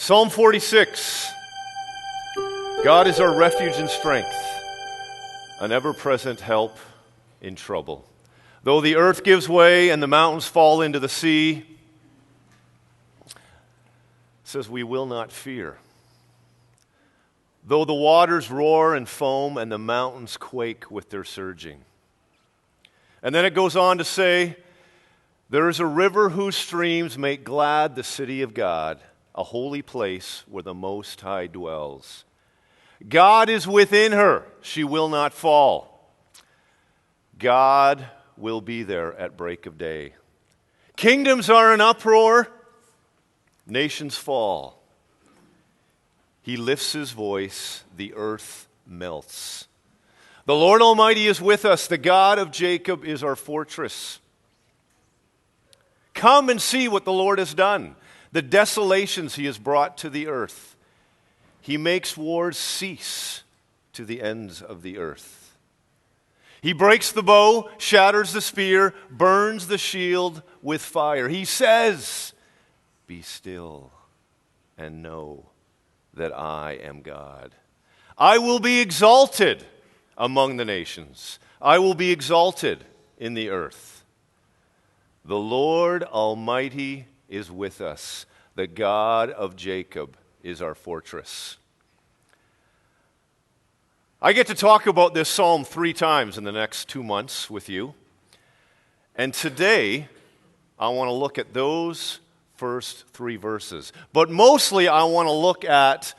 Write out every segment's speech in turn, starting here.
Psalm 46. God is our refuge and strength, an ever-present help in trouble. Though the earth gives way and the mountains fall into the sea, it says we will not fear. Though the waters roar and foam and the mountains quake with their surging. And then it goes on to say, there is a river whose streams make glad the city of God, a holy place where the Most High dwells. God is within her, she will not fall. God will be there at break of day. Kingdoms are in uproar, nations fall. He lifts his voice, the earth melts. The Lord Almighty is with us, the God of Jacob is our fortress. Come and see what the Lord has done, the desolations he has brought to the earth. He makes wars cease to the ends of the earth. He breaks the bow, shatters the spear, burns the shield with fire. He says, be still and know that I am God. I will be exalted among the nations. I will be exalted in the earth. The Lord Almighty is with us. The God of Jacob is our fortress. I get to talk about this psalm 3 times in the next 2 months with you. And today, I want to look at those first 3 verses. But mostly, I want to look at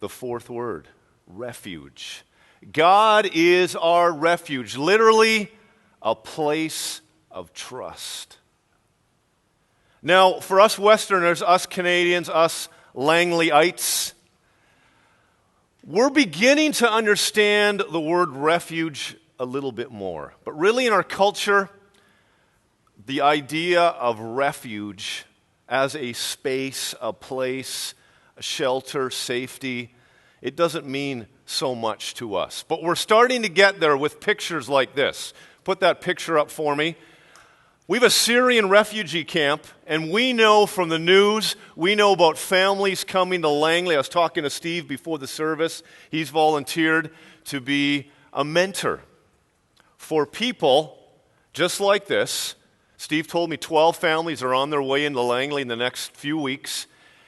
the 4th word, refuge. God is our refuge, literally a place of trust. Now, for us Westerners, us Canadians, us Langley-ites, we're beginning to understand the word refuge a little bit more. But really in our culture, the idea of refuge as a space, a place, a shelter, safety, it doesn't mean so much to us. But we're starting to get there with pictures like this. Put that picture up for me. We have a Syrian refugee camp, and we know from the news, we know about families coming to Langley. I was talking to Steve before the service. He's volunteered to be a mentor for people just like this. Steve told me 12 families are on their way into Langley in the next few weeks,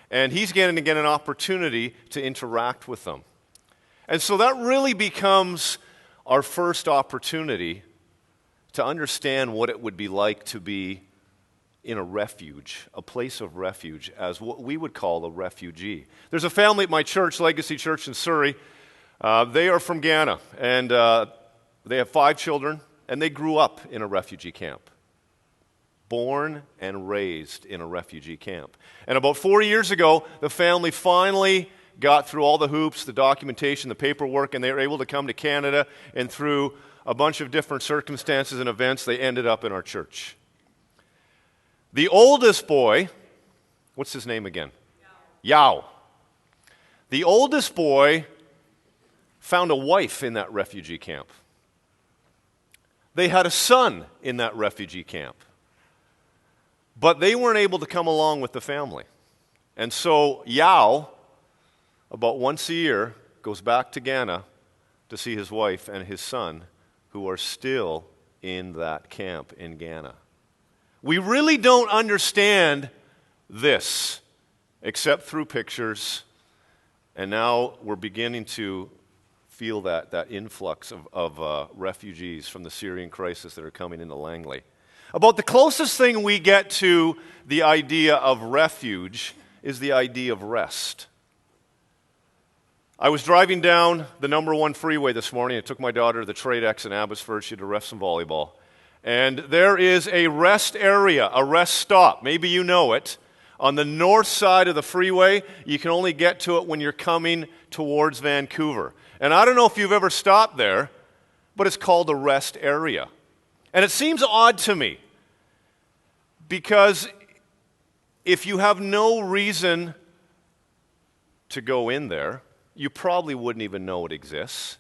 and he's going to get an opportunity to interact with them. And so that really becomes our first opportunity to understand what it would be like to be in a refuge, a place of refuge, as what we would call a refugee. There's a family at my church, Legacy Church in Surrey. They are from Ghana, and they have 5 children, and they grew up in a refugee camp. Born and raised in a refugee camp. And about 4 years ago, the family finally got through all the hoops, the documentation, the paperwork, and they were able to come to Canada, and through a bunch of different circumstances and events, they ended up in our church. The oldest boy, what's his name again? Yao. The oldest boy found a wife in that refugee camp. They had a son in that refugee camp. But they weren't able to come along with the family. And so Yao, about once a year, goes back to Ghana to see his wife and his son, who are still in that camp in Ghana. We really don't understand this except through pictures, and now we're beginning to feel that influx of refugees from the Syrian crisis that are coming into Langley. About the closest thing we get to the idea of refuge is the idea of rest. I was driving down the number 1 freeway this morning. I took my daughter to the Trade X in Abbotsford. She had to ref some volleyball. And there is a rest area, a rest stop. Maybe you know it. On the north side of the freeway, you can only get to it when you're coming towards Vancouver. And I don't know if you've ever stopped there, but it's called a rest area. And it seems odd to me because if you have no reason to go in there, you probably wouldn't even know it exists.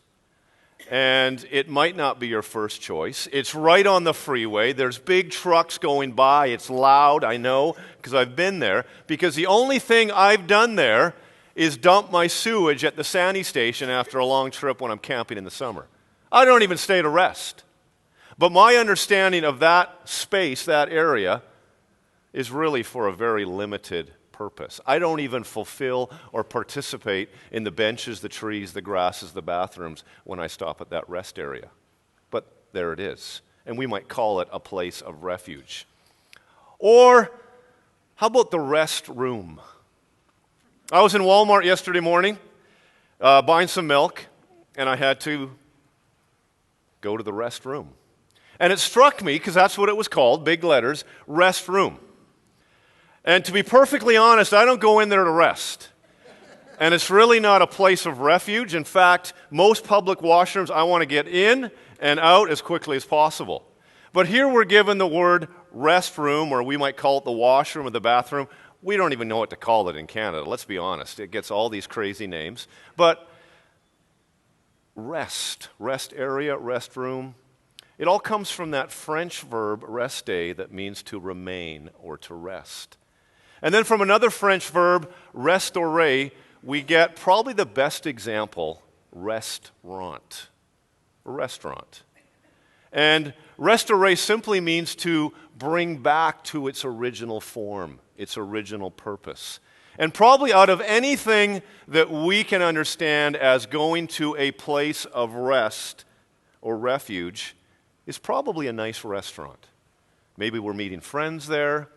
and it might not be your first choice. It's right on the freeway. There's big trucks going by. It's loud, I know, because I've been there. Because the only thing I've done there is dump my sewage at the Sandy station after a long trip when I'm camping in the summer. I don't even stay to rest. But my understanding of that space, that area, is really for a very limited purpose. I don't even fulfill or participate in the benches, the trees, the grasses, the bathrooms when I stop at that rest area. But there it is. And we might call it a place of refuge. Or how about the rest room? I was in Walmart yesterday morning buying some milk, and I had to go to the rest room. And it struck me, because that's what it was called, big letters, rest room. And to be perfectly honest, I don't go in there to rest. And it's really not a place of refuge. In fact, most public washrooms, I want to get in and out as quickly as possible. But here we're given the word restroom, or we might call it the washroom or the bathroom. We don't even know what to call it in Canada, let's be honest. It gets all these crazy names. But rest area, restroom, it all comes from that French verb rester that means to remain or to rest. And then from another French verb, restaurer, we get probably the best example, restaurant. Restaurant. And restaurer simply means to bring back to its original form, its original purpose. And probably out of anything that we can understand as going to a place of rest or refuge is probably a nice restaurant. Maybe we're meeting friends there.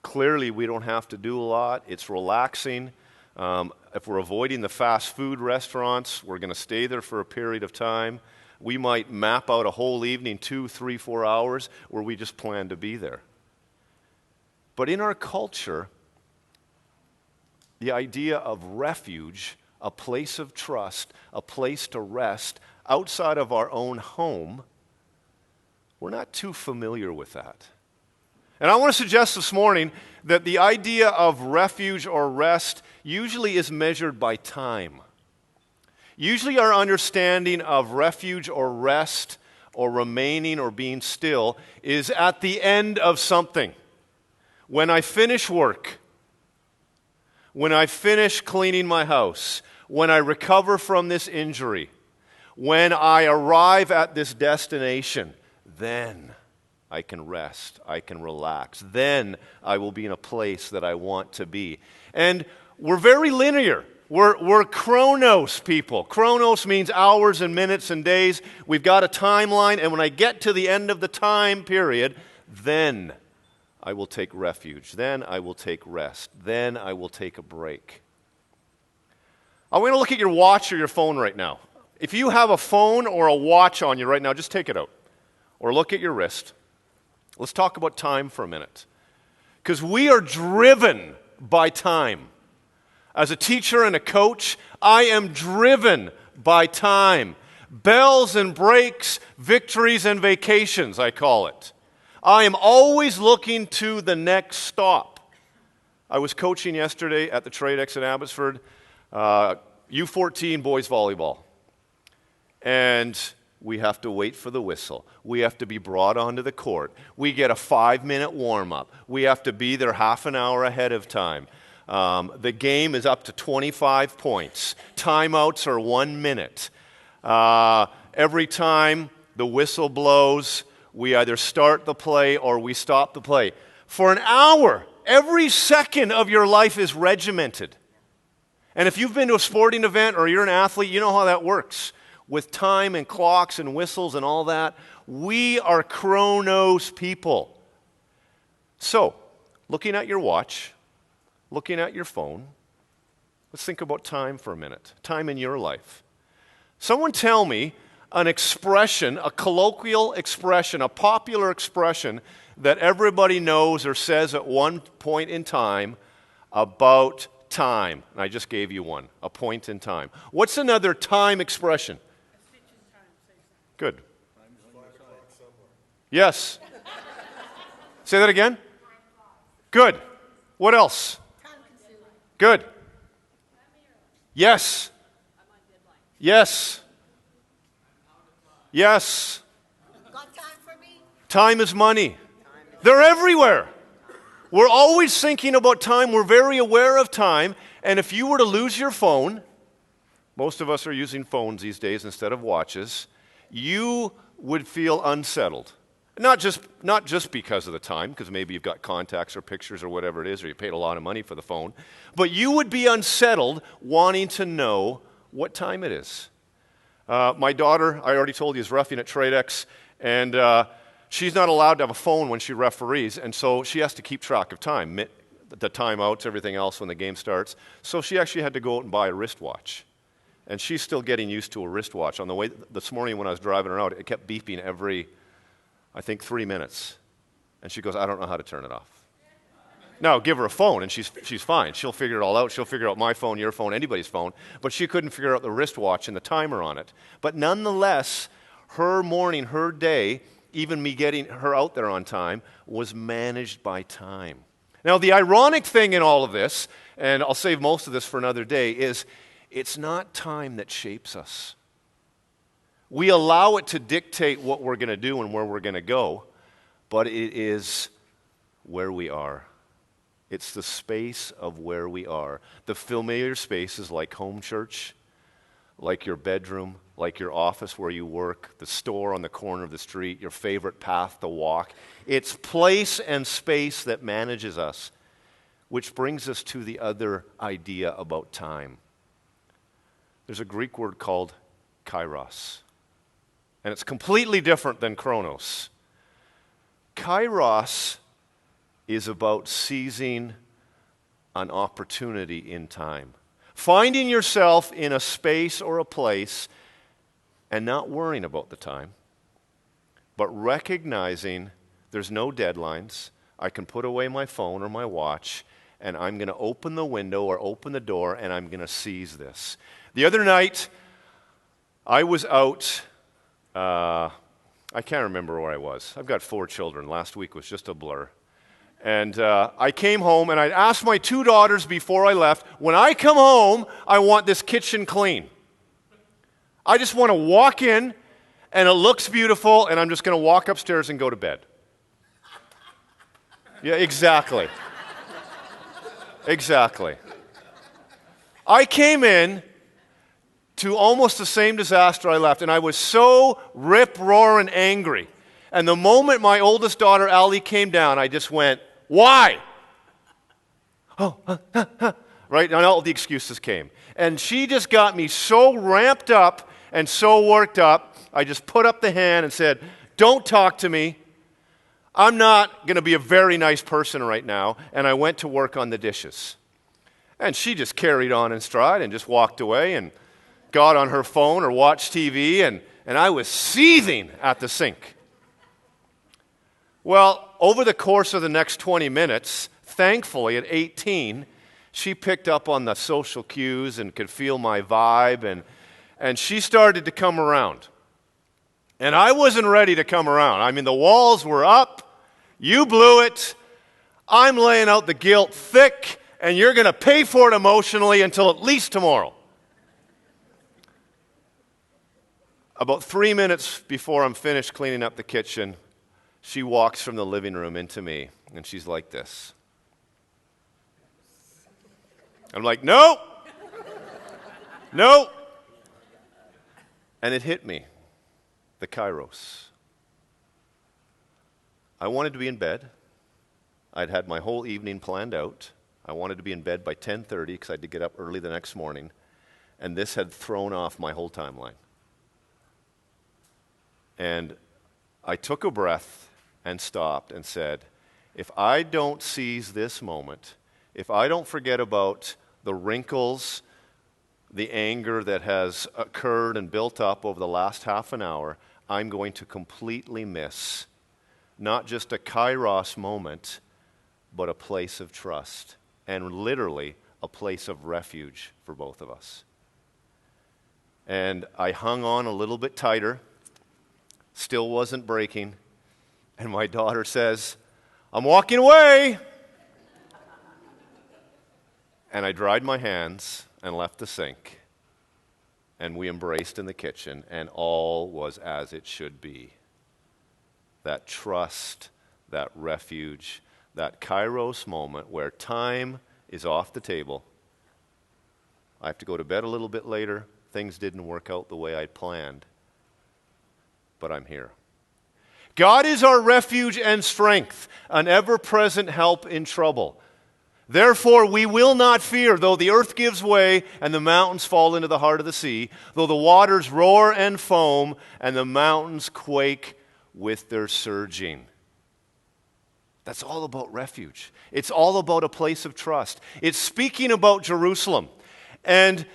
Clearly, we don't have to do a lot. It's relaxing. If we're avoiding the fast food restaurants, we're going to stay there for a period of time. We might map out a whole evening, 2, 3, 4 hours, where we just plan to be there. But in our culture, the idea of refuge, a place of trust, a place to rest outside of our own home, we're not too familiar with that. And I want to suggest this morning that the idea of refuge or rest usually is measured by time. Usually our understanding of refuge or rest or remaining or being still is at the end of something. When I finish work, when I finish cleaning my house, when I recover from this injury, when I arrive at this destination, then I can rest, I can relax. Then I will be in a place that I want to be. And we're very linear. We're chronos people. Chronos means hours and minutes and days. We've got a timeline, and when I get to the end of the time period, then I will take refuge. Then I will take rest. Then I will take a break. I want to look at your watch or your phone right now. If you have a phone or a watch on you right now, just take it out. Or look at your wrist. Let's talk about time for a minute. Because we are driven by time. As a teacher and a coach, I am driven by time. Bells and breaks, victories and vacations, I call it. I am always looking to the next stop. I was coaching yesterday at the Tradex in Abbotsford, U14 boys volleyball. And we have to wait for the whistle. We have to be brought onto the court. We get a 5-minute warm-up. We have to be there half an hour ahead of time. The game is up to 25 points. Timeouts are 1 minute. Every time the whistle blows, we either start the play or we stop the play. For an hour, every second of your life is regimented. And if you've been to a sporting event or you're an athlete, you know how that works. With time and clocks and whistles and all that, we are chronos people. So, looking at your watch, looking at your phone, let's think about time for a minute. Time in your life. Someone tell me an expression, a colloquial expression, a popular expression that everybody knows or says at one point in time about time. And I just gave you one, a point in time. What's another time expression? Good. Yes. Say that again. Good. What else? Good. Yes. Yes. Yes. Got time for me? Time is money. They're everywhere. We're always thinking about time. We're very aware of time. And if you were to lose your phone, most of us are using phones these days instead of watches, you would feel unsettled. Not just because of the time, because maybe you've got contacts or pictures or whatever it is, or you paid a lot of money for the phone, but you would be unsettled wanting to know what time it is. My daughter, I already told you, is roughing at Tradex, and she's not allowed to have a phone when she referees, and so she has to keep track of time, the timeouts, everything else when the game starts. So she actually had to go out and buy a wristwatch. And she's still getting used to a wristwatch. On the way this morning when I was driving her out, it kept beeping every, I think, 3 minutes. And she goes, I don't know how to turn it off. Now, give her a phone, and she's fine. She'll figure it all out. She'll figure out my phone, your phone, anybody's phone. But she couldn't figure out the wristwatch and the timer on it. But nonetheless, her morning, her day, even me getting her out there on time, was managed by time. Now, the ironic thing in all of this, and I'll save most of this for another day, is it's not time that shapes us. We allow it to dictate what we're going to do and where we're going to go, but it is where we are. It's the space of where we are. The familiar spaces like home church, like your bedroom, like your office where you work, the store on the corner of the street, your favorite path to walk. It's place and space that manages us, which brings us to the other idea about time. There's a Greek word called kairos, and it's completely different than chronos. Kairos is about seizing an opportunity in time, finding yourself in a space or a place and not worrying about the time, but recognizing there's no deadlines. I can put away my phone or my watch, and I'm going to open the window or open the door, and I'm going to seize this. The other night, I was out, I can't remember where I was. I've got 4 children. Last week was just a blur. And I came home, and I asked my 2 daughters before I left, when I come home, I want this kitchen clean. I just want to walk in, and it looks beautiful, and I'm just going to walk upstairs and go to bed. Yeah, exactly. Exactly. I came in to almost the same disaster I left, and I was so rip-roaring angry. And the moment my oldest daughter, Allie, came down, I just went, why? Right? And all the excuses came. And she just got me so ramped up and so worked up, I just put up the hand and said, don't talk to me. I'm not going to be a very nice person right now. And I went to work on the dishes. And she just carried on in stride and just walked away and got on her phone or watched TV, and I was seething at the sink. Well, over the course of the next 20 minutes, thankfully at 18, she picked up on the social cues and could feel my vibe, and she started to come around. And I wasn't ready to come around. I mean, the walls were up. You blew it. I'm laying out the guilt thick, and you're going to pay for it emotionally until at least tomorrow. About 3 minutes before I'm finished cleaning up the kitchen, she walks from the living room into me, and she's like this. I'm like, no, no. And it hit me, the kairos. I wanted to be in bed. I'd had my whole evening planned out. I wanted to be in bed by 10:30 because I had to get up early the next morning, and this had thrown off my whole timeline. And I took a breath and stopped and said, if I don't seize this moment, if I don't forget about the wrinkles, the anger that has occurred and built up over the last half an hour, I'm going to completely miss not just a kairos moment, but a place of trust, and literally a place of refuge for both of us. And I hung on a little bit tighter, still wasn't breaking, and my daughter says, I'm walking away. And I dried my hands and left the sink. and we embraced in the kitchen, and all was as it should be. That trust, that refuge, that kairos moment where time is off the table. I have to go to bed a little bit later. Things didn't work out the way I'd planned, but I'm here. God is our refuge and strength, an ever-present help in trouble. Therefore we will not fear, though the earth gives way and the mountains fall into the heart of the sea, though the waters roar and foam and the mountains quake with their surging. That's all about refuge. It's all about a place of trust. It's speaking about Jerusalem. And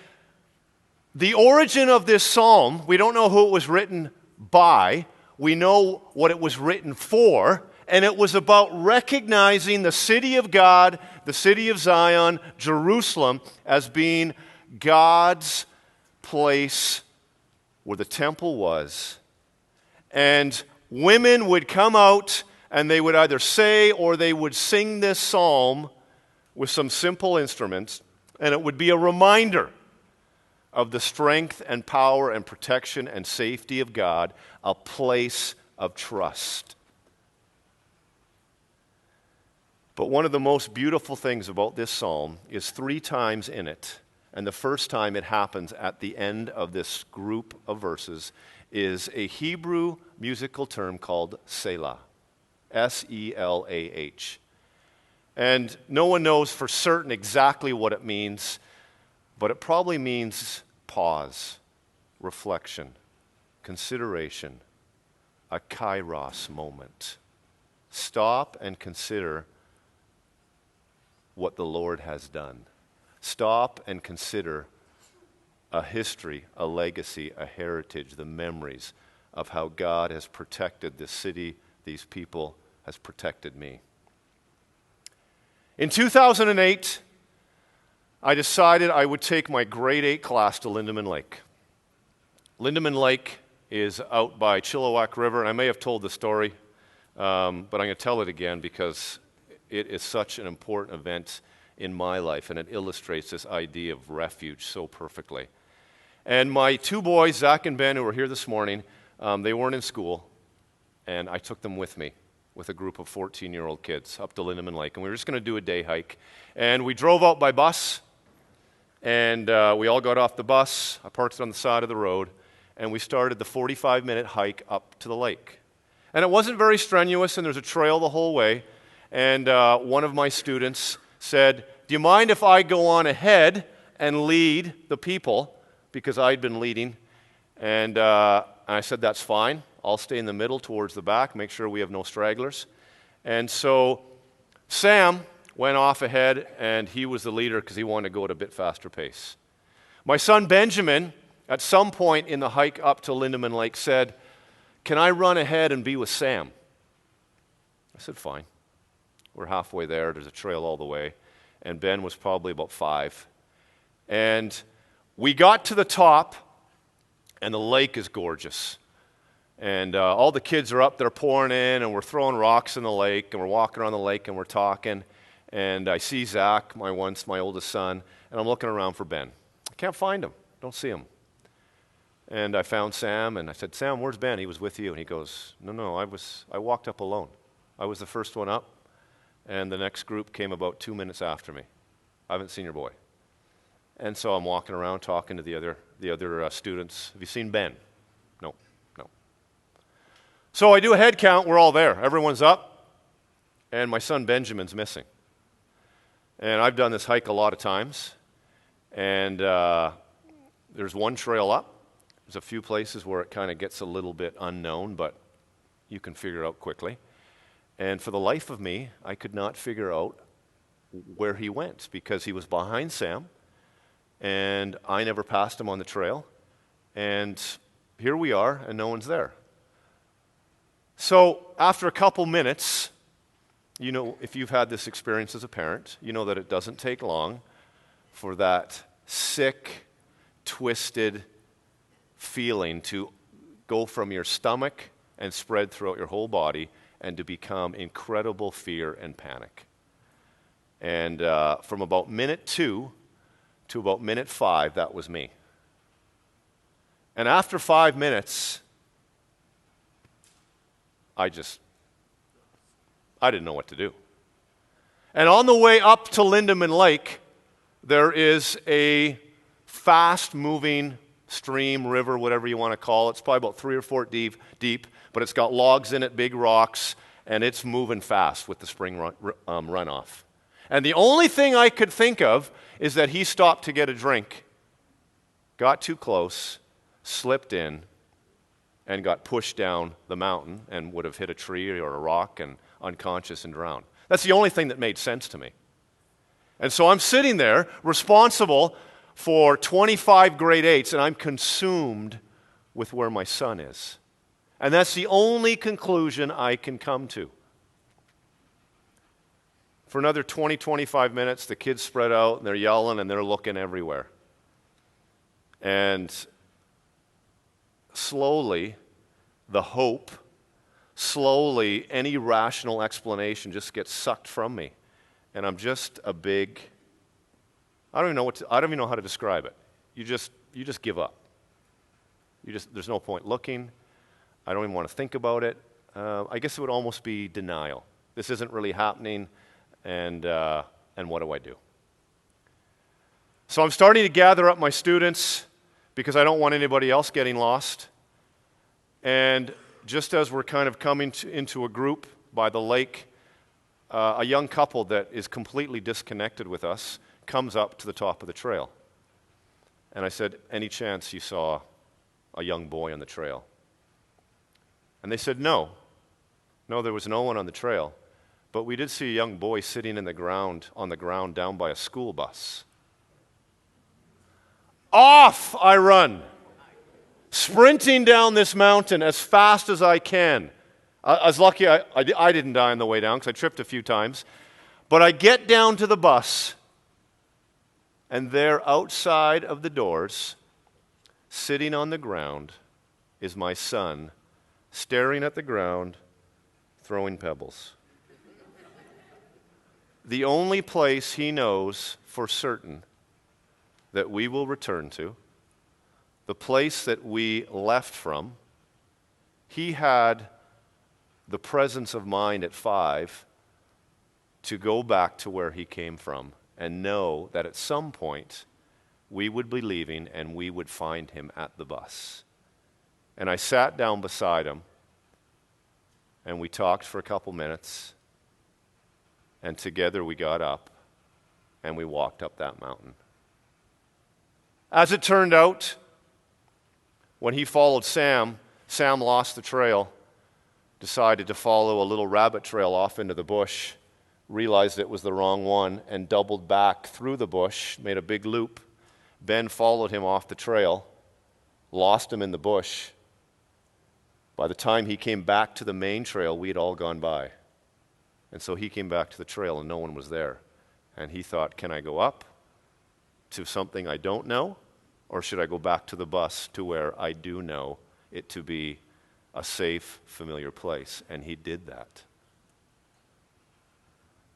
the origin of this psalm, we don't know who it was written by. We know what it was written for. And it was about recognizing the city of God, the city of Zion, Jerusalem, as being God's place where the temple was. And women would come out and they would either say or they would sing this psalm with some simple instruments, and it would be a reminder of the strength and power and protection and safety of God, a place of trust. But one of the most beautiful things about this psalm is 3 times in it, and the first time it happens at the end of this group of verses, is a Hebrew musical term called Selah. S-E-L-A-H. And no one knows for certain exactly what it means, but it probably means pause, reflection, consideration, a kairos moment. Stop and consider what the Lord has done. Stop and consider a history, a legacy, a heritage, the memories of how God has protected this city, these people, has protected me. In 2008, I decided I would take my grade 8 class to Lindeman Lake. Lindeman Lake is out by Chilliwack River, and I may have told the story, but I'm going to tell it again because it is such an important event in my life, and it illustrates this idea of refuge so perfectly. And my 2 boys, Zach and Ben, who are here this morning, they weren't in school, and I took them with me with a group of 14-year-old kids up to Lindeman Lake, and we were just going to do a day hike. And we drove out by bus, and we all got off the bus. I parked it on the side of the road, and we started the 45-minute hike up to the lake. And it wasn't very strenuous, and there's a trail the whole way. And one of my students said, "Do you mind if I go on ahead and lead the people?" Because I'd been leading. And I said, "That's fine. I'll stay in the middle towards the back, make sure we have no stragglers." And so Sam went off ahead, and he was the leader because he wanted to go at a bit faster pace. My son Benjamin, at some point in the hike up to Lindeman Lake, said, "Can I run ahead and be with Sam?" I said, "Fine." We're halfway there. There's a trail all the way. And Ben was probably about 5. And we got to the top, and the lake is gorgeous. And all the kids are up there pouring in, and we're throwing rocks in the lake, and we're walking around the lake, and we're talking. And I see Zach, my oldest son, and I'm looking around for Ben. I can't find him. Don't see him. And I found Sam, and I said, "Sam, where's Ben? He was with you." And he goes, No, I walked up alone. I was the first one up, and the next group came about 2 minutes after me. I haven't seen your boy. And so I'm walking around talking to the other students. "Have you seen Ben?" No. So I do a head count. We're all there. Everyone's up, and my son Benjamin's missing. And I've done this hike a lot of times, and there's one trail up. There's a few places where it kind of gets a little bit unknown, but you can figure it out quickly. And for the life of me, I could not figure out where he went because he was behind Sam, and I never passed him on the trail. And here we are, and no one's there. So after a couple minutes, you know, if you've had this experience as a parent, you know that it doesn't take long for that sick, twisted feeling to go from your stomach and spread throughout your whole body and to become incredible fear and panic. And from about minute 2 to about minute 5, that was me. And after 5 minutes, I didn't know what to do. And on the way up to Lindeman Lake, there is a fast-moving stream, river, whatever you want to call it. It's probably about 3 or 4 deep, but it's got logs in it, big rocks, and it's moving fast with the spring runoff. And the only thing I could think of is that he stopped to get a drink, got too close, slipped in, and got pushed down the mountain and would have hit a tree or a rock and unconscious and drowned. That's the only thing that made sense to me. And so I'm sitting there responsible for 25 grade 8s, and I'm consumed with where my son is. And that's the only conclusion I can come to. For another 20, 25 minutes, the kids spread out, and they're yelling, and they're looking everywhere. And slowly, the hope, slowly, any rational explanation just gets sucked from me. And I'm just a big, I don't even know how to describe it. You just give up. There's no point looking. I don't even want to think about it. I guess it would almost be denial. This isn't really happening, and what do I do? So I'm starting to gather up my students because I don't want anybody else getting lost. And just as we're kind of coming into a group by the lake, a young couple that is completely disconnected with us comes up to the top of the trail. And I said, any chance you saw a young boy on the trail? And they said, no. No, there was no one on the trail. But we did see a young boy sitting on the ground down by a school bus. Off I run, sprinting down this mountain as fast as I can. I was lucky I didn't die on the way down because I tripped a few times. But I get down to the bus, and there outside of the doors, sitting on the ground, is my son, staring at the ground, throwing pebbles. The only place he knows for certain that we will return to, the place that we left from, he had the presence of mind at 5 to go back to where he came from and know that at some point we would be leaving and we would find him at the bus. And I sat down beside him and we talked for a couple minutes, and together we got up and we walked up that mountain. As it turned out, when he followed Sam lost the trail, decided to follow a little rabbit trail off into the bush, realized it was the wrong one, and doubled back through the bush, made a big loop. Ben followed him off the trail, lost him in the bush. By the time he came back to the main trail, we had all gone by. And so he came back to the trail and no one was there. And he thought, can I go up to something I don't know? Or should I go back to the bus to where I do know it to be a safe, familiar place? And he did that.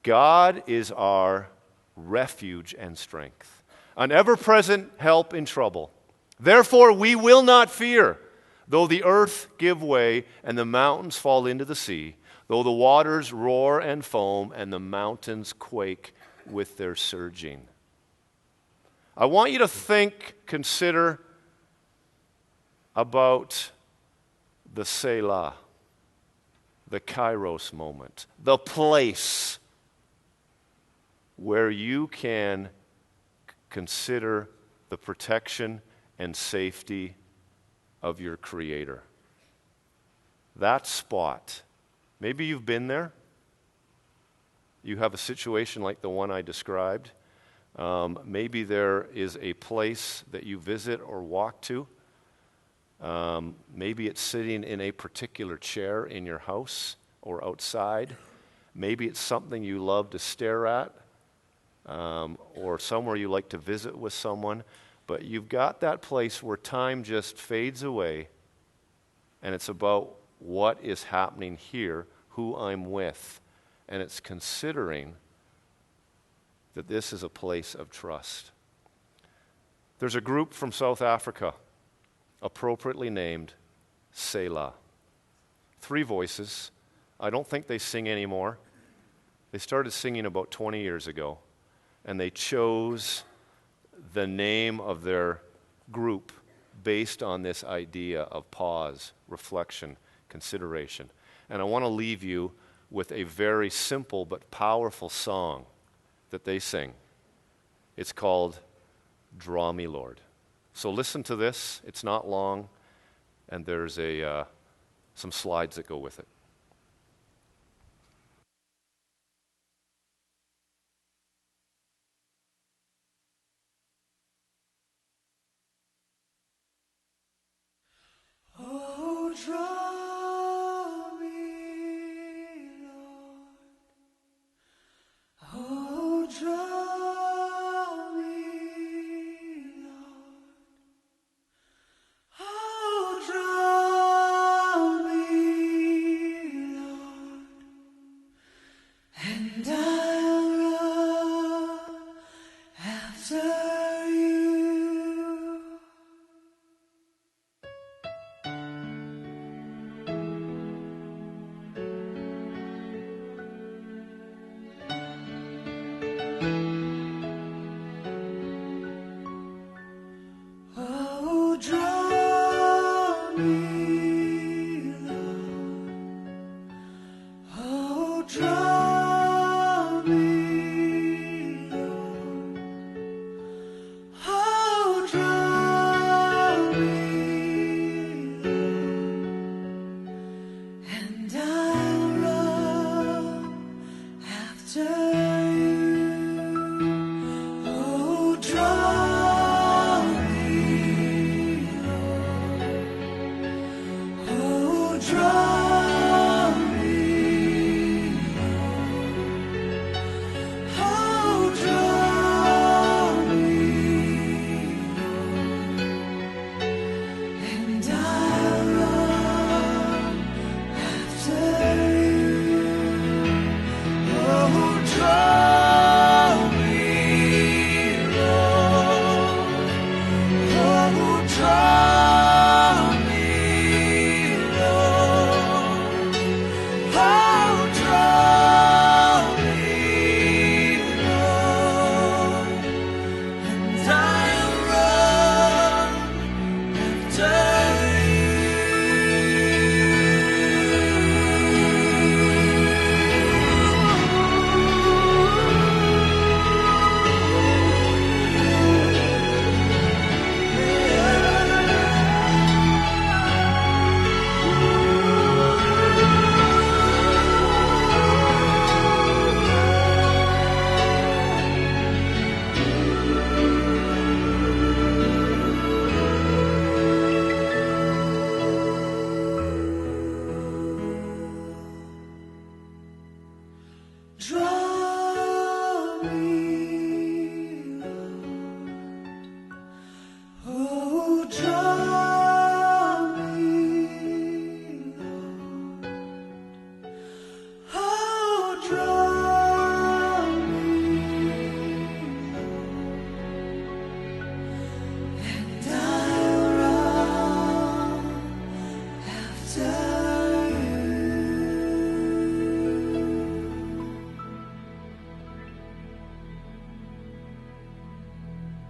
God is our refuge and strength, an ever-present help in trouble. Therefore we will not fear, though the earth give way and the mountains fall into the sea, though the waters roar and foam and the mountains quake with their surging. I want you to consider about the Selah, the Kairos moment, the place where you can consider the protection and safety of your Creator. That spot. Maybe you've been there. You have a situation like the one I described. Maybe there is a place that you visit or walk to. Maybe it's sitting in a particular chair in your house or outside. Maybe it's something you love to stare at, or somewhere you like to visit with someone. But you've got that place where time just fades away, and it's about what is happening here, who I'm with, and it's considering that this is a place of trust. There's a group from South Africa appropriately named Selah. 3 voices. I don't think they sing anymore. They started singing about 20 years ago, and they chose the name of their group based on this idea of pause, reflection, consideration. And I want to leave you with a very simple but powerful song that they sing. It's called Draw Me, Lord. So listen to this. It's not long, and there's some slides that go with it.